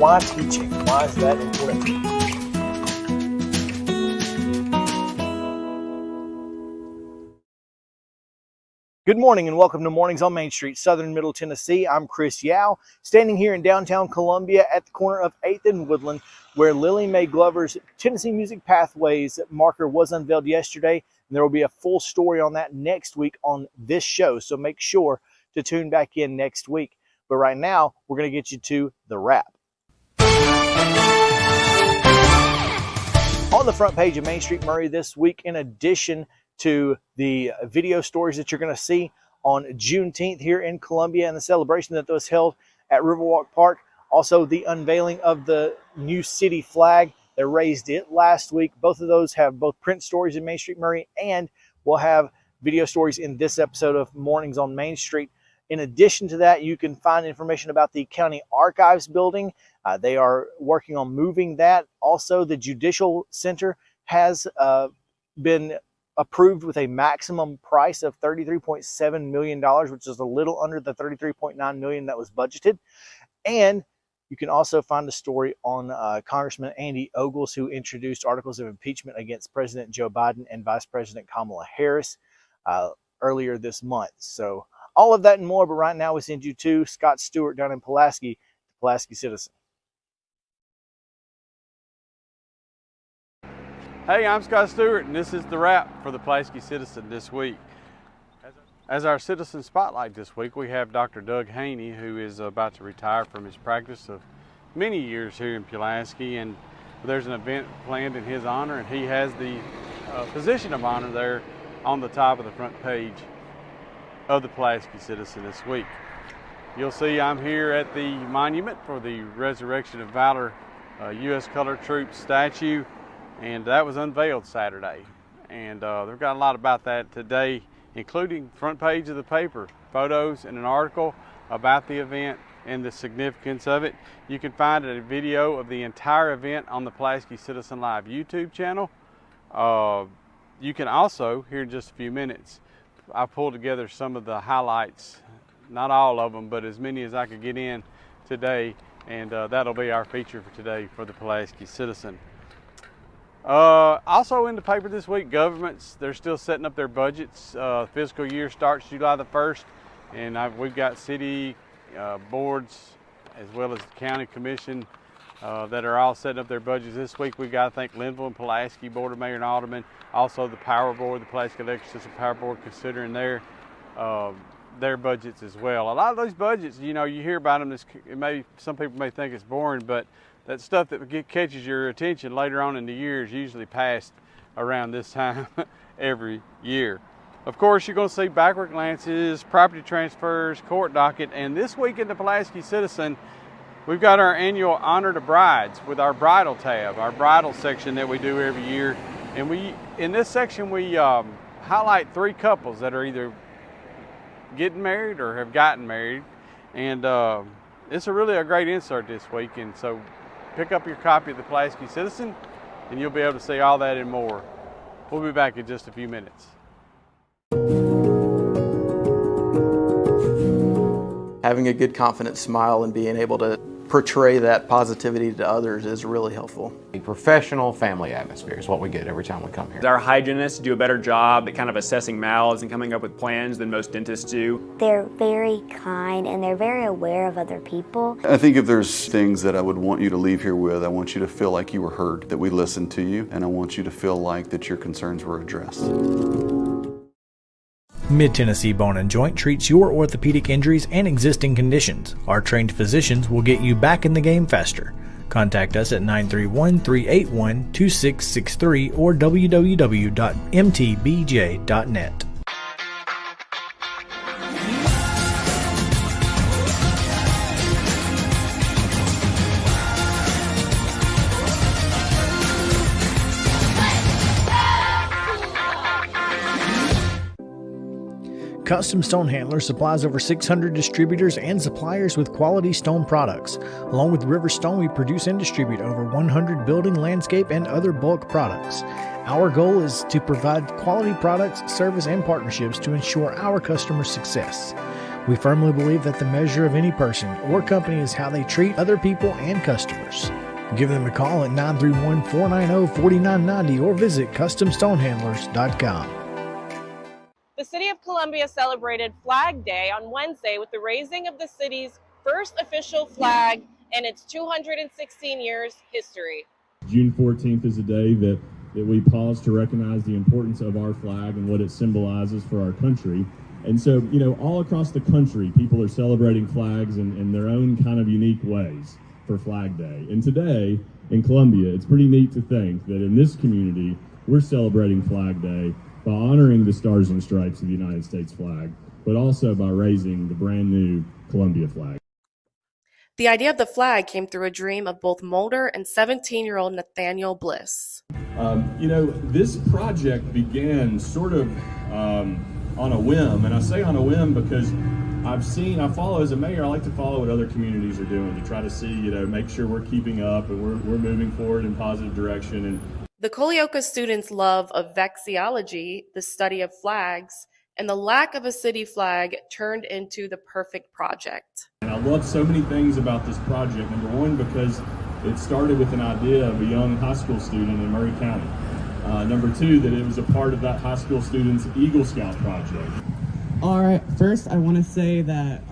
why teaching? Why is that important? Good morning and welcome to Mornings on Main Street, Southern Middle Tennessee. I'm Chris Yow, standing here in downtown Columbia at the corner of 8th and Woodland, where Lily Mae Glover's Tennessee Music Pathways marker was unveiled yesterday. And there will be a full story on that next week on this show, so make sure to tune back in next week. But right now, we're going to get you to the wrap. On the front page of Main Street Murray this week, in addition to the video stories that you're going to see on Juneteenth here in Columbia and the celebration that was held at Riverwalk Park. Also, the unveiling of the new city flag. They raised it last week. Both of those have both print stories in Main Street Murray, and we'll have video stories in this episode of Mornings on Main Street. In addition to that, you can find information about the County Archives building. They are working on moving that. Also, the Judicial Center has been approved with a maximum price of $33.7 million, which is a little under the $33.9 million that was budgeted. And you can also find a story on Congressman Andy Ogles, who introduced articles of impeachment against President Joe Biden and Vice President Kamala Harris earlier this month. So all of that and more, but right now we send you to Scott Stewart down in Pulaski, the Pulaski Citizen. Hey, I'm Scott Stewart, and this is the wrap for the Pulaski Citizen this week. As our Citizen Spotlight this week, we have Dr. Doug Haney, who is about to retire from his practice of many years here in Pulaski, and there's an event planned in his honor, and he has the position of honor there on the top of the front page of the Pulaski Citizen this week. You'll see I'm here at the monument for the Resurrection of Valor U.S. Colored Troops statue, and that was unveiled Saturday. And they've got a lot about that today, including front page of the paper, photos and an article about the event and the significance of it. You can find a video of the entire event on the Pulaski Citizen Live YouTube channel. You can also, here in just a few minutes, I pulled together some of the highlights, not all of them, but as many as I could get in today, and that'll be our feature for today for the Pulaski Citizen. Also in the paper this week, governments, they're still setting up their budgets. Fiscal year starts July the 1st, and we've got city boards as well as the county commission that are all setting up their budgets this week. We've got, I think, Linville and Pulaski Board of Mayor and Aldermen, also the Power Board, the Pulaski Electric System Power Board, considering their budgets as well. A lot of those budgets, you know, you hear about them, some people may think it's boring, but that stuff that catches your attention later on in the year is usually passed around this time every year. Of course, you're going to see backward glances, property transfers, court docket, and this week in the Pulaski Citizen, we've got our annual Honor to Brides with our bridal tab, our bridal section that we do every year. And in this section, we highlight 3 couples that are either getting married or have gotten married. And it's really a great insert this week. And so pick up your copy of the Pulaski Citizen, and you'll be able to see all that and more. We'll be back in just a few minutes. Having a good, confident smile and being able to portray that positivity to others is really helpful. A professional family atmosphere is what we get every time we come here. Our hygienists do a better job at kind of assessing mouths and coming up with plans than most dentists do. They're very kind and they're very aware of other people. I think if there's things that I would want you to leave here with, I want you to feel like you were heard, that we listened to you, and I want you to feel like that your concerns were addressed. Mid-Tennessee Bone and Joint treats your orthopedic injuries and existing conditions. Our trained physicians will get you back in the game faster. Contact us at 931-381-2663 or www.mtbj.net. Custom Stone Handler supplies over 600 distributors and suppliers with quality stone products. Along with River Stone, we produce and distribute over 100 building, landscape, and other bulk products. Our goal is to provide quality products, service, and partnerships to ensure our customers' success. We firmly believe that the measure of any person or company is how they treat other people and customers. Give them a call at 931-490-4990 or visit CustomStonehandlers.com. The City of Columbia celebrated Flag Day on Wednesday with the raising of the city's first official flag in its 216 years history. June 14th is a day that we pause to recognize the importance of our flag and what it symbolizes for our country. And so, all across the country, people are celebrating flags in their own kind of unique ways for Flag Day. And today, in Columbia, it's pretty neat to think that in this community, we're celebrating Flag Day by honoring the Stars and Stripes of the United States flag, but also by raising the brand new Columbia flag. The idea of the flag came through a dream of both Mulder and 17-year-old Nathaniel Bliss. This project began sort of on a whim, and I say on a whim because I follow as a mayor, I like to follow what other communities are doing to try to see, make sure we're keeping up and we're moving forward in positive direction. And the Colioca students' love of vexillology, the study of flags, and the lack of a city flag turned into the perfect project. And I love so many things about this project. Number one, because it started with an idea of a young high school student in Murray County. Number two, that it was a part of that high school student's Eagle Scout project. All right, first I want to say that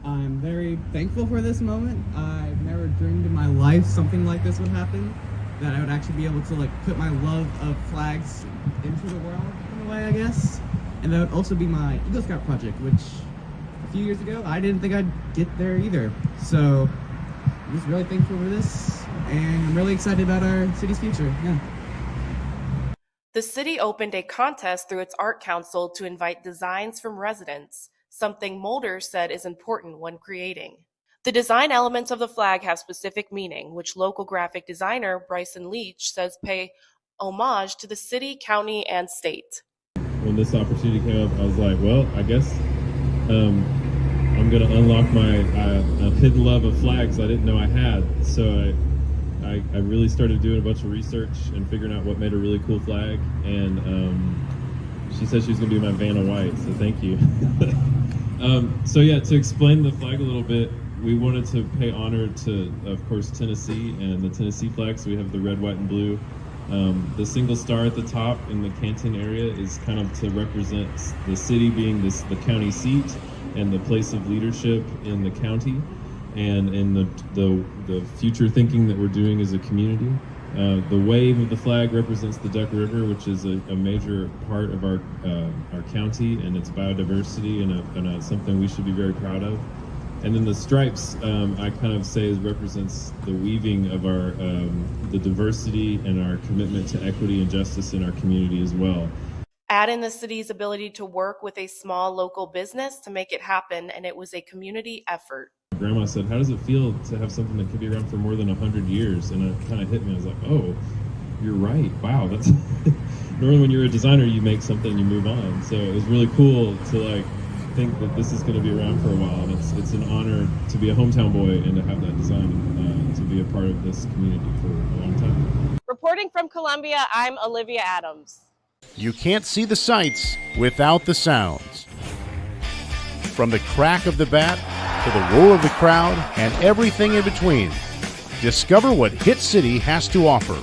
I'm very thankful for this moment. I've never dreamed in my life something like this would happen, that I would actually be able to put my love of flags into the world in a way, I guess. And that would also be my Eagle Scout project, which a few years ago I didn't think I'd get there either. So I'm just really thankful for this, and I'm really excited about our city's future. Yeah. The city opened a contest through its art council to invite designs from residents, something Mulder said is important when creating. The design elements of the flag have specific meaning, which local graphic designer Bryson Leach says pay homage to the city, county, and state. When this opportunity came up, I was like, well, I guess I'm going to unlock my hidden love of flags I didn't know I had. So I really started doing a bunch of research and figuring out what made a really cool flag, and she said she was going to be my Vanna White, so thank you. To explain the flag a little bit, we wanted to pay honor to, of course, Tennessee and the Tennessee flag, so we have the red, white, and blue. The single star at the top in the Canton area is kind of to represent the city being the county seat and the place of leadership in the county, and in the future thinking that we're doing as a community. The wave of the flag represents the Duck River, which is a major part of our county and its biodiversity, and something we should be very proud of. And then the stripes, I kind of say, represents the weaving of our the diversity and our commitment to equity and justice in our community as well. Add in the city's ability to work with a small local business to make it happen, and it was a community effort. Grandma said, how does it feel to have something that could be around for more than 100 years? And it kind of hit me. I was like, oh, you're right. Wow, that's normally when you're a designer, you make something and you move on. So it was really cool to think that this is going to be around for a while. And it's an honor to be a hometown boy and to have that design, to be a part of this community for a long time. Reporting from Columbia, I'm Olivia Adams. You can't see the sights without the sounds. From the crack of the bat to the roar of the crowd and everything in between, discover what Hit City has to offer.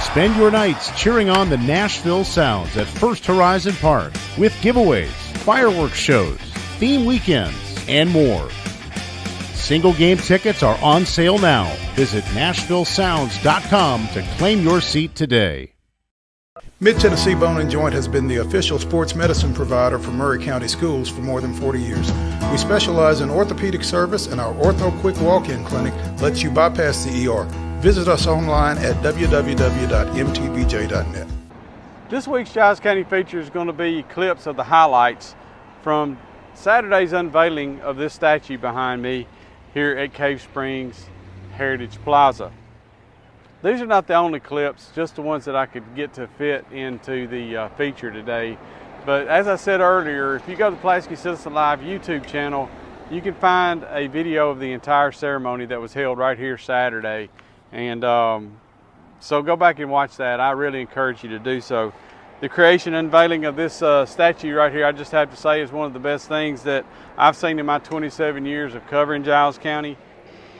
Spend your nights cheering on the Nashville Sounds at First Horizon Park with giveaways, fireworks shows, theme weekends, and more. Single game tickets are on sale now. Visit NashvilleSounds.com to claim your seat today. Mid-Tennessee Bone and Joint has been the official sports medicine provider for Murray County Schools for more than 40 years. We specialize in orthopedic service, and our Ortho Quick Walk-In Clinic lets you bypass the ER. Visit us online at www.mtbj.net. This week's Giles County feature is going to be clips of the highlights from Saturday's unveiling of this statue behind me here at Cave Springs Heritage Plaza. These are not the only clips, just the ones that I could get to fit into the feature today. But as I said earlier, if you go to the Pulaski Citizen Live YouTube channel, you can find a video of the entire ceremony that was held right here Saturday. And so go back and watch that. I really encourage you to do so. The creation and unveiling of this statue right here, I just have to say, is one of the best things that I've seen in my 27 years of covering Giles County,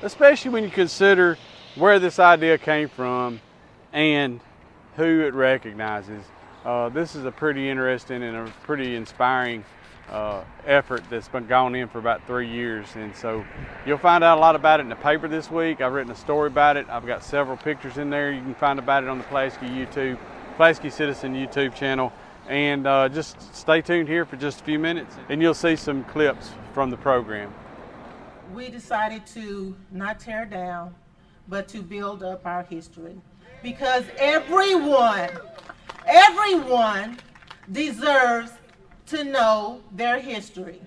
especially when you consider where this idea came from and who it recognizes. This is a pretty interesting and a pretty inspiring effort that's been gone in for about 3 years, and so you'll find out a lot about it in the paper this week. I've written a story about it. I've got several pictures in there you can find about it on the Pulaski Citizen YouTube channel, and just stay tuned here for just a few minutes and you'll see some clips from the program. We decided to not tear down, but to build up our history, because everyone deserves to know their history.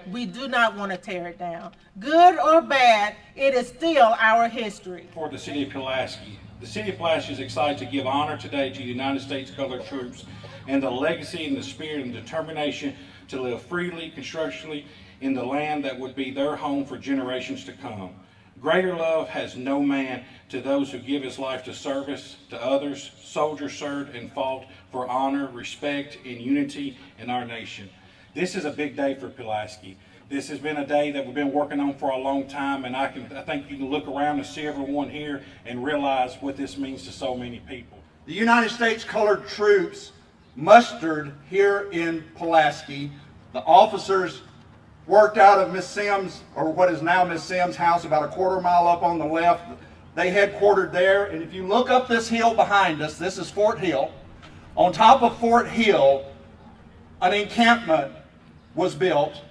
We do not want to tear it down. Good or bad, it is still our history. For the City of Pulaski. The City of Pulaski is excited to give honor today to the United States Colored Troops and the legacy and the spirit and determination to live freely, constructively in the land that would be their home for generations to come. Greater love has no man to those who give his life to service to others. Soldiers served and fought for honor, respect, and unity in our nation. This is a big day for Pulaski. This has been a day that we've been working on for a long time, and I think you can look around and see everyone here and realize what this means to so many people. The United States Colored Troops mustered here in Pulaski. The officers worked out of Miss Sims, or what is now Miss Sims' house, about a quarter mile up on the left. They headquartered there, and if you look up this hill behind us, this is Fort Hill. On top of Fort Hill, an encampment was built,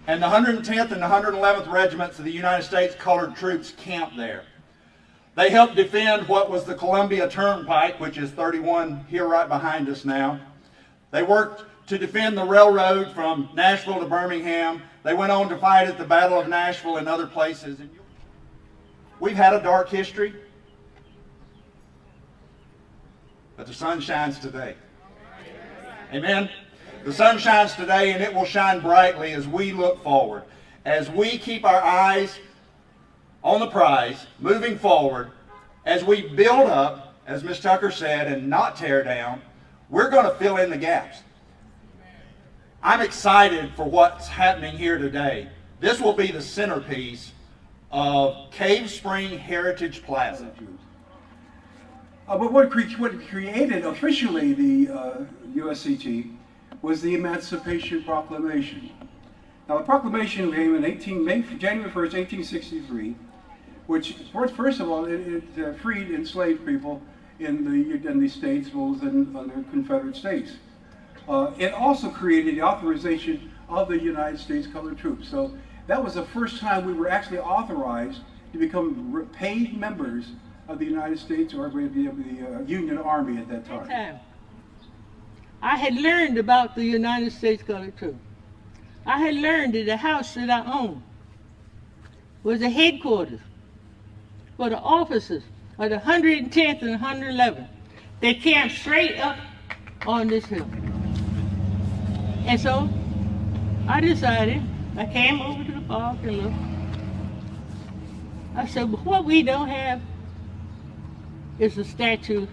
and the 110th and the 111th Regiments of the United States Colored Troops camped there. They helped defend what was the Columbia Turnpike, which is 31 here right behind us now. They worked to defend the railroad from Nashville to Birmingham. They went on to fight at the Battle of Nashville and other places. We've had a dark history, but the sun shines today. Amen? The sun shines today, and it will shine brightly as we look forward. As we keep our eyes on the prize, moving forward, as we build up, as Ms. Tucker said, and not tear down, we're going to fill in the gaps. I'm excited for what's happening here today. This will be the centerpiece of Cave Spring Heritage Plaza. But what created officially the USCT was the Emancipation Proclamation. Now the proclamation came in January 1st, 1863, which first of all it freed enslaved people in the states, both in the Confederate States. It also created the authorization of the United States Colored Troops. So that was the first time we were actually authorized to become paid members of the United States, or the Union Army at that time. I had learned about the United States Colored Troops. I had learned that the house that I owned was the headquarters for the officers of the 110th and 111th. They camped straight up on this hill. And so I decided, I came over to the park and looked. I said, well, what we don't have is a statue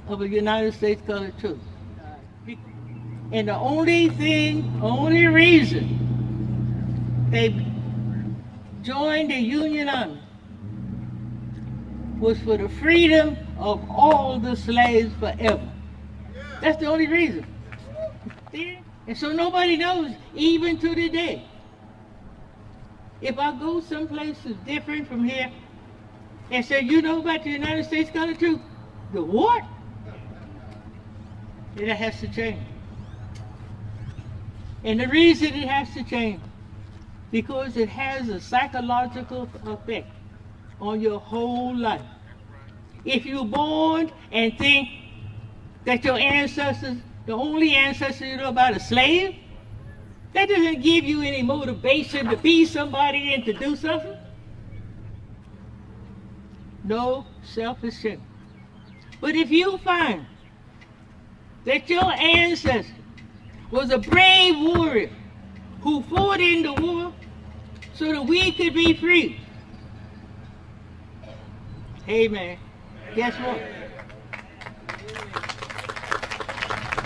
of a United States Colored Troop. And the only reason they joined the Union Army was for the freedom of all the slaves forever. That's the only reason. And so nobody knows, even to today. If I go someplace that's different from here and say, you know about the United States Colored Troop? The what? It has to change. And the reason it has to change, because it has a psychological effect on your whole life. If you're born and think that your ancestors, the only ancestor you know about, a slave, that doesn't give you any motivation to be somebody and to do something. No self-esteem. But if you find that your ancestor was a brave warrior who fought in the war so that we could be free, hey man, guess what?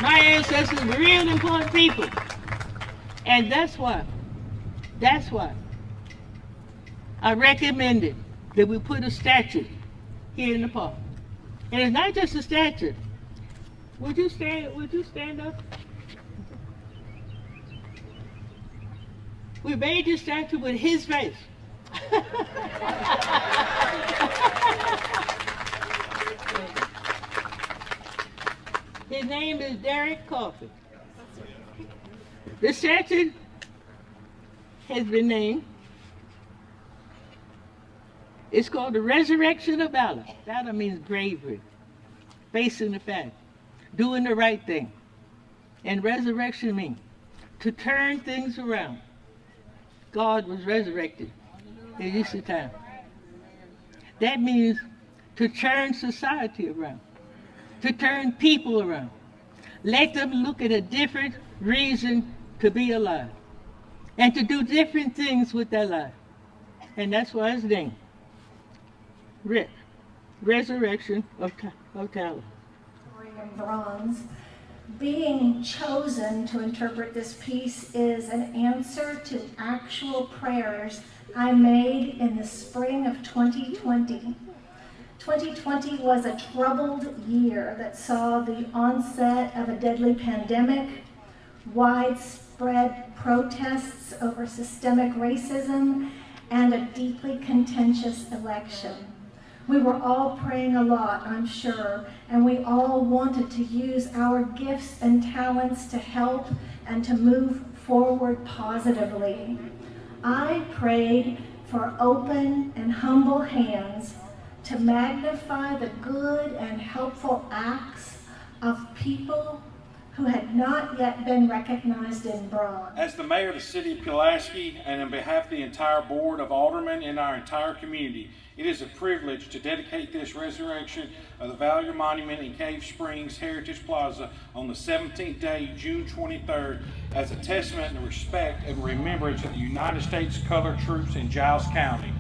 My ancestors were real important people. And that's why I recommended that we put a statue here in the park. And it's not just a statue. Would you stand up? We made this statue with his face. His name is Derek Coffey. The statue has been named. It's called the Resurrection of Valor. Valor means bravery, facing the fact, doing the right thing. And resurrection means to turn things around. God was resurrected in Easter time. That means to turn society around, to turn people around. Let them look at a different reason to be alive and to do different things with their life. And that's why it's named Resurrection of Valor. Bronze. Being chosen to interpret this piece is an answer to actual prayers I made in the spring of 2020. 2020 was a troubled year that saw the onset of a deadly pandemic, widespread protests over systemic racism, and a deeply contentious election. We were all praying a lot, I'm sure, and we all wanted to use our gifts and talents to help and to move forward positively. I prayed for open and humble hands to magnify the good and helpful acts of people who had not yet been recognized in bronze. As the mayor of the city of Pulaski, and on behalf of the entire board of aldermen and our entire community, it is a privilege to dedicate this resurrection of the Valor Monument in Cave Springs Heritage Plaza on the 17th day, June 23rd, as a testament and respect and remembrance of the United States colored troops in Giles County.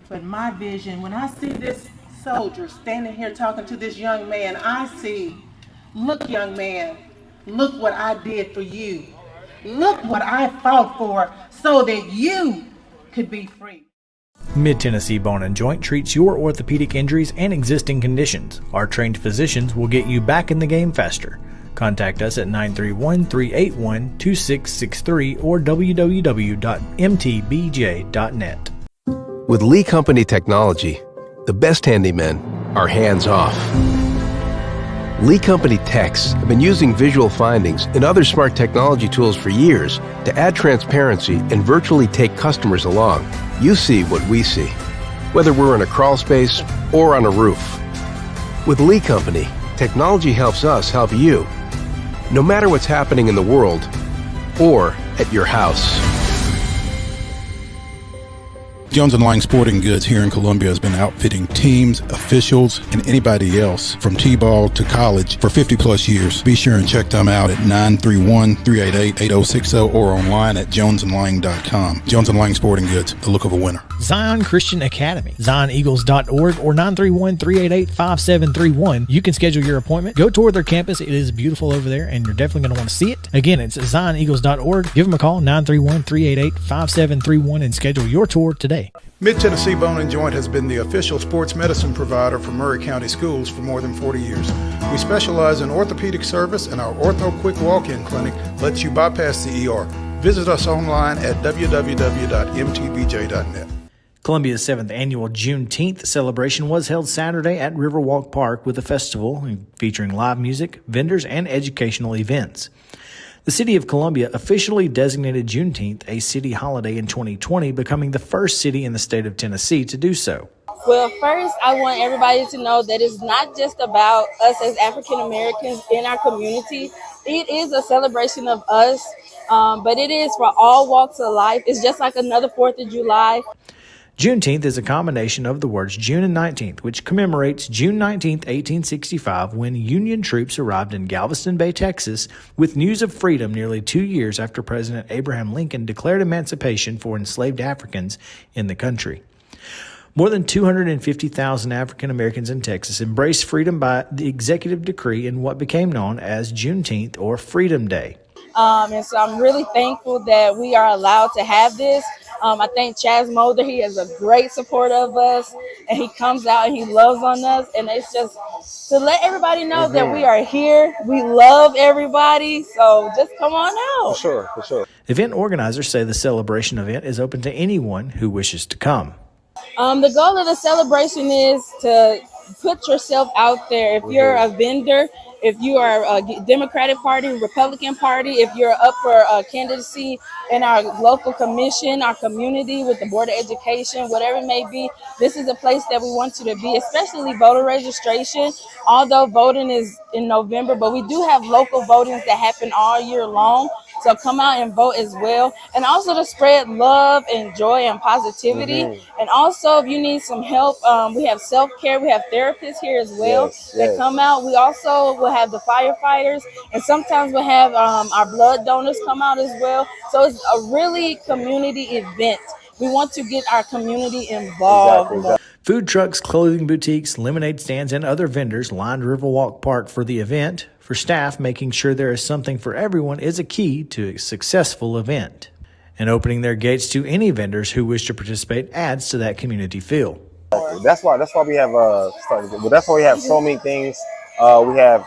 But my vision, when I see this soldier standing here talking to this young man, I see, look, young man, look what I did for you. Look what I fought for so that you could be free. Mid-Tennessee Bone and Joint treats your orthopedic injuries and existing conditions. Our trained physicians will get you back in the game faster. Contact us at 931-381-2663 or www.mtbj.net. With Lee Company technology, the best handymen are hands-off. Lee Company techs have been using visual findings and other smart technology tools for years to add transparency and virtually take customers along. You see what we see, whether we're in a crawl space or on a roof. With Lee Company, technology helps us help you, no matter what's happening in the world or at your house. Jones & Lang Sporting Goods here in Columbia has been outfitting teams, officials, and anybody else from T-ball to college for 50 plus years. Be sure and check them out at 931-388-8060 or online at jonesandlang.com. Jones & Lang Sporting Goods, the look of a winner. Zion Christian Academy, zioneagles.org or 931-388-5731. You can schedule your appointment. Go tour their campus. It is beautiful over there, and you're definitely going to want to see it. Again, it's zioneagles.org. Give them a call, 931-388-5731, and schedule your tour today. Mid-Tennessee Bone and Joint has been the official sports medicine provider for Murray County Schools for more than 40 years. We specialize in orthopedic service, and our Ortho Quick Walk-In Clinic lets you bypass the ER. Visit us online at www.mtbj.net. Columbia's 7th annual Juneteenth celebration was held Saturday at Riverwalk Park with a festival featuring live music, vendors, and educational events. The City of Columbia officially designated Juneteenth a city holiday in 2020, becoming the first city in the state of Tennessee to do so. Well, first, I want everybody to know that it's not just about us as African Americans in our community. It is a celebration of us, but it is for all walks of life. It's just like another 4th of July. Juneteenth is a combination of the words June and 19th, which commemorates June 19th, 1865, when Union troops arrived in Galveston Bay, Texas, with news of freedom nearly 2 years after President Abraham Lincoln declared emancipation for enslaved Africans in the country. More than 250,000 African Americans in Texas embraced freedom by the executive decree in what became known as Juneteenth, or Freedom Day. And so I'm really thankful that we are allowed to have this. I thank Chaz Mulder. He is a great supporter of us, and he comes out and he loves on us. And it's just to let everybody know that we are here. We love everybody. So just come on out. For sure. Event organizers say the celebration event is open to anyone who wishes to come. The goal of the celebration is to put yourself out there. If you're a vendor, if you are a Democratic Party, Republican Party, if you're up for a candidacy in our local commission, our community with the Board of Education, whatever it may be, this is a place that we want you to be, especially voter registration. Although voting is in November, but we do have local votings that happen all year long. So come out and vote as well. And also to spread love and joy and positivity. And also if you need some help, we have self-care, we have therapists here as well that come out. We also will have the firefighters, and sometimes we'll have our blood donors come out as well. So it's a really community event. We want to get our community involved. Exactly. Food trucks, clothing boutiques, lemonade stands, and other vendors lined Riverwalk Park for the event. For staff, making sure there is something for everyone is a key to a successful event. And opening their gates to any vendors who wish to participate adds to that community feel. That's why we have that's why we have so many things. We have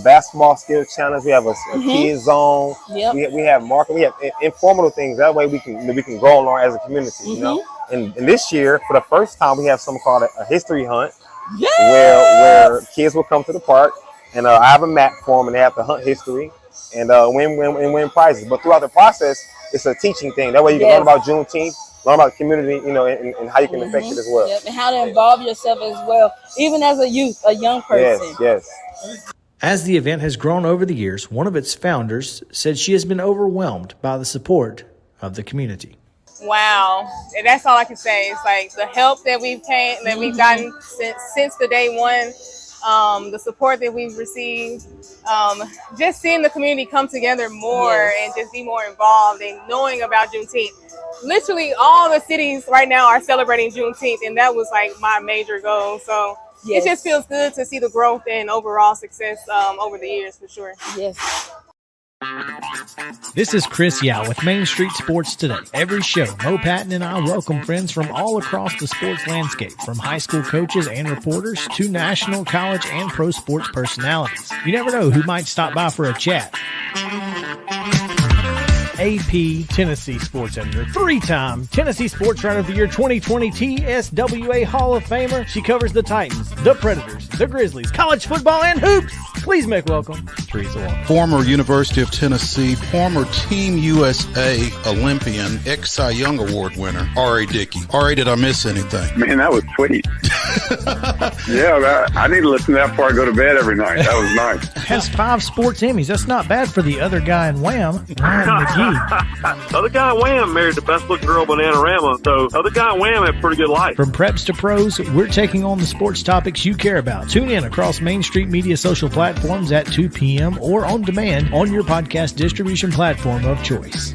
basketball skills challenge. We have a kids zone. We have market. We have informal things. That way we can grow along as a community. You know. And this year, for the first time, we have something called a history hunt, where kids will come to the park, and I have a map for them, and they have to hunt history and win prizes. But throughout the process, it's a teaching thing. That way you can learn about Juneteenth, learn about the community, you know, and how you can affect it as well. And how to involve yourself as well, even as a youth, a young person. Yes. As the event has grown over the years, one of its founders said she has been overwhelmed by the support of the community. Wow, and that's all I can say. It's like the help that we've gotten since the day one, the support that we've received, just seeing the community come together more and just be more involved and knowing about Juneteenth. Literally, all the cities right now are celebrating Juneteenth, and that was like my major goal. So it just feels good to see the growth and overall success over the years, for sure. Yes. This is Chris Yow with Main Street Sports Today. Every show, Mo Patton and I welcome friends from all across the sports landscape, from high school coaches and reporters to national, college, and pro sports personalities. You never know who might stop by for a chat. AP Tennessee Sports Editor, three-time Tennessee Sports Writer of the Year 2020 TSWA Hall of Famer. She covers the Titans, the Predators, the Grizzlies, college football, and hoops. Please make welcome Teresa Walker. Former University of Tennessee, former Team USA Olympian, ex-Cy Young Award winner, R.A. Dickey. R.A., did I miss anything? Man, that was sweet. Yeah, I need to listen to that before I go to bed every night. That was nice. Has 5 sports Emmys. That's not bad for the other guy in Wham, Ryan McGee. Other guy in Wham married the best looking girl, Bananarama, so other guy in Wham had a pretty good life. From preps to pros, we're taking on the sports topics you care about. Tune in across Main Street Media social platforms at 2 p.m. or on demand on your podcast distribution platform of choice.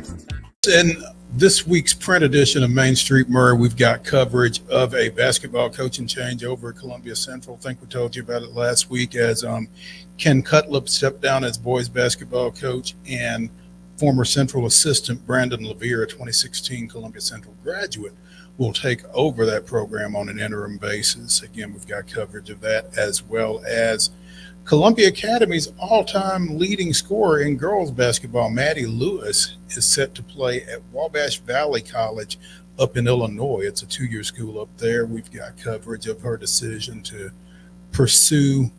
In this week's print edition of Main Street Murray, we've got coverage of a basketball coaching change over at Columbia Central. I think we told you about it last week as Ken Cutlip stepped down as boys basketball coach, and former Central assistant Brandon Levere, a 2016 Columbia Central graduate, will take over that program on an interim basis. Again, we've got coverage of that, as well as Columbia Academy's all-time leading scorer in girls basketball, Maddie Lewis, is set to play at Wabash Valley College up in Illinois. It's a 2-year school up there. We've got coverage of her decision to pursue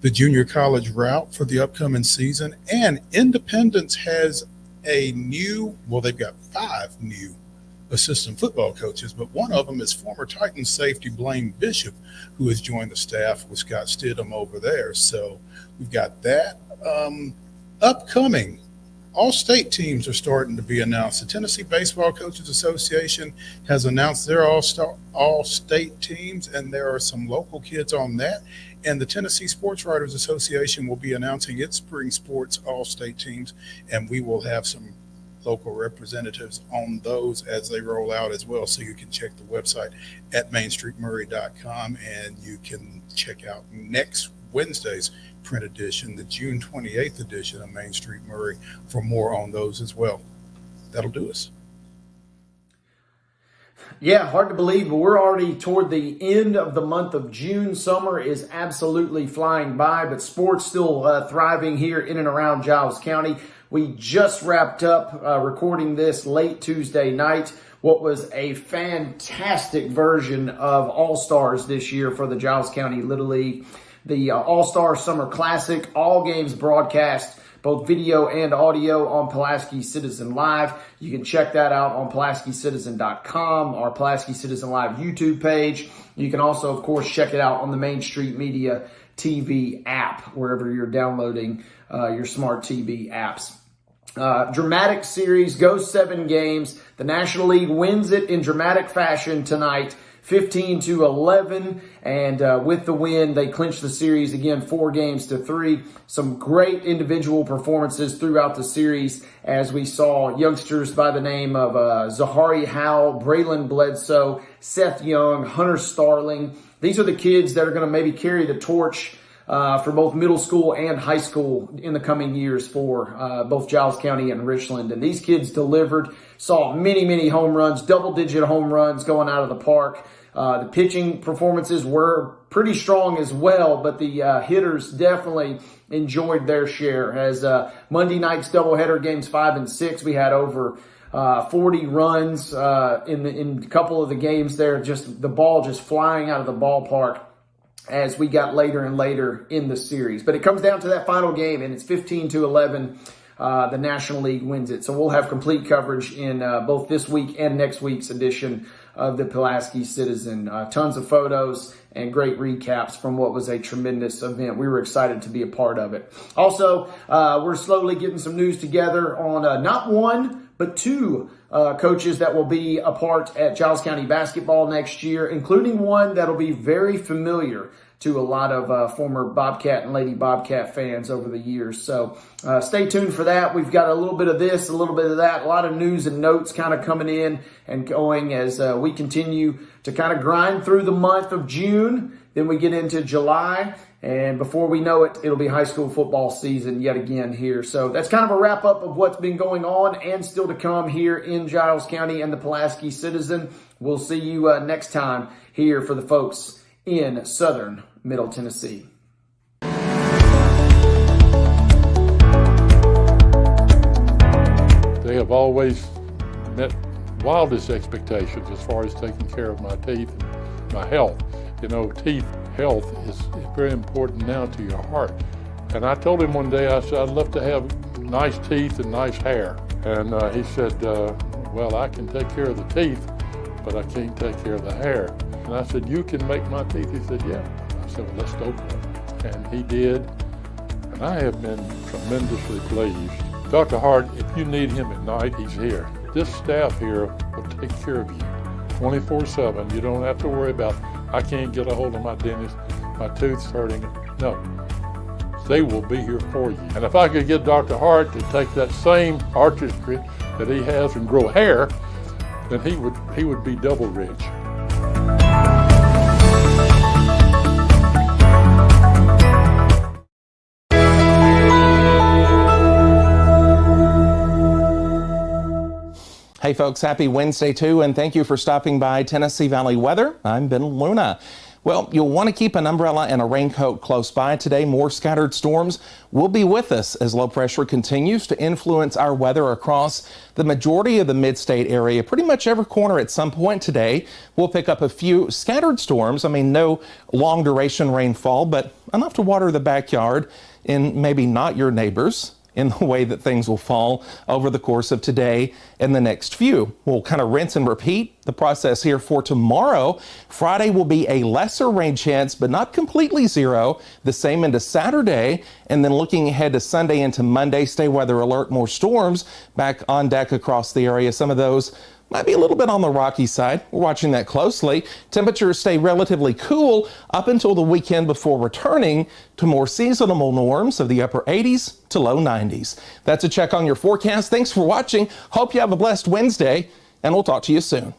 the junior college route for the upcoming season. And Independence has they've got 5 new assistant football coaches, but one of them is former Titans safety Blaine Bishop, who has joined the staff with Scott Stidham over there. So we've got that. Upcoming All state teams are starting to be announced. The Tennessee Baseball Coaches Association has announced their all state teams, and there are some local kids on that. And the Tennessee Sports Writers Association will be announcing its spring sports all state teams, and we will have some local representatives on those as they roll out as well. So you can check the website at mainstreetmurray.com, and you can check out next Wednesday's print edition, the June 28th edition of Main Street Murray, for more on those as well. That'll do us. Yeah, hard to believe, but we're already toward the end of the month of June. Summer is absolutely flying by, but sports still thriving here in and around Giles County. We just wrapped up recording this late Tuesday night. What was a fantastic version of All-Stars this year for the Giles County Little League. The All-Star Summer Classic, all games broadcast, both video and audio on Pulaski Citizen Live. You can check that out on PulaskiCitizen.com, our Pulaski Citizen Live YouTube page. You can also, of course, check it out on the Main Street Media TV app, wherever you're downloading your smart TV apps. Dramatic series, goes 7 games. The National League wins it in dramatic fashion tonight, 15-11, and with the win, they clinch the series again, 4-3. Some great individual performances throughout the series, as we saw youngsters by the name of Zahari Howell, Braylon Bledsoe, Seth Young, Hunter Starling. These are the kids that are going to maybe carry the torch for both middle school and high school in the coming years for both Giles County and Richland. And these kids delivered, saw many home runs, double-digit home runs going out of the park. The pitching performances were pretty strong as well, but the hitters definitely enjoyed their share. As Monday night's doubleheader, games 5 and 6, we had over 40 runs in a couple of the games there. Just the ball just flying out of the ballpark as we got later and later in the series. But it comes down to that final game, and it's 15-11. The National League wins it. So we'll have complete coverage in both this week and next week's edition of the Pulaski Citizen. Tons of photos and great recaps from what was a tremendous event. We were excited to be a part of it. Also, we're slowly getting some news together on not one, but 2 coaches that will be a part at Giles County basketball next year, including one that'll be very familiar to a lot of former Bobcat and Lady Bobcat fans over the years. So stay tuned for that. We've got a little bit of this, a little bit of that, a lot of news and notes kind of coming in and going as we continue to kind of grind through the month of June. Then we get into July, and before we know it, it'll be high school football season yet again here. So that's kind of a wrap up of what's been going on and still to come here in Giles County and the Pulaski Citizen. We'll see you next time here for the folks in southern Middle Tennessee. They have always met wildest expectations as far as taking care of my teeth and my health. You know, teeth health is very important now to your heart. And I told him one day, I said, I'd love to have nice teeth and nice hair. And he said, well, I can take care of the teeth, but I can't take care of the hair. And I said, you can make my teeth? He said, yeah. I said, well, let's go for it. And he did. And I have been tremendously pleased. Dr. Hart, if you need him at night, he's here. This staff here will take care of you 24/7. You don't have to worry about, I can't get a hold of my dentist, my tooth's hurting. No, they will be here for you. And if I could get Dr. Hart to take that same artistry that he has and grow hair, then he would be double rich. Hey folks, happy Wednesday too, and thank you for stopping by Tennessee Valley Weather. I'm Ben Luna. Well, you'll want to keep an umbrella and a raincoat close by today. More scattered storms will be with us as low pressure continues to influence our weather across the majority of the mid-state area. Pretty much every corner at some point today we'll pick up a few scattered storms. I mean, no long duration rainfall, but enough to water the backyard and maybe not your neighbors. in the way that things will fall over the course of today and the next few. We'll kind of rinse and repeat the process here for tomorrow. Friday will be a lesser rain chance, but not completely zero. The same into Saturday. And then looking ahead to Sunday into Monday, stay weather alert, more storms back on deck across the area. Some of those might be a little bit on the rocky side. We're watching that closely. Temperatures stay relatively cool up until the weekend before returning to more seasonal norms of the upper 80s to low 90s. That's a check on your forecast. Thanks for watching. Hope you have a blessed Wednesday, and we'll talk to you soon.